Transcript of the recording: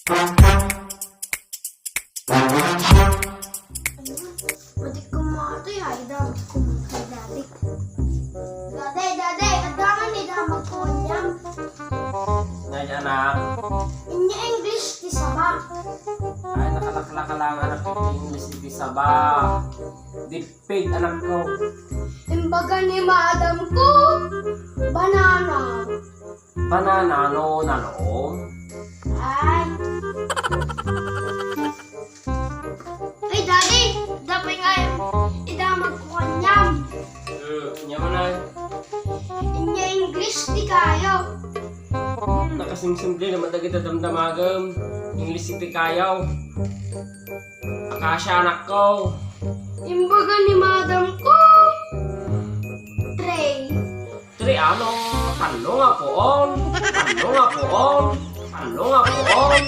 Matik kumatoy ay dapat kumatay dati. Dati, adaman ni dapat kunyam. Ngayon anak, Inya English ti sama. ay nakalakala lang anak ko English di saba. Dipig anak ko. Imbaga ni madam ko, banana. Banana no nanoom. Ay. Ay, daddy, dapat nga idamag ko kanyam. Nya mo na. Inya English di kayo. Nakasimsimple naman na kita damdamagam. English iti kayaw. Akasya anak ko. Imbaga ni madam ko, tray. Tri ano? Ano nga poon? Ano nga poon? Ano nga poon?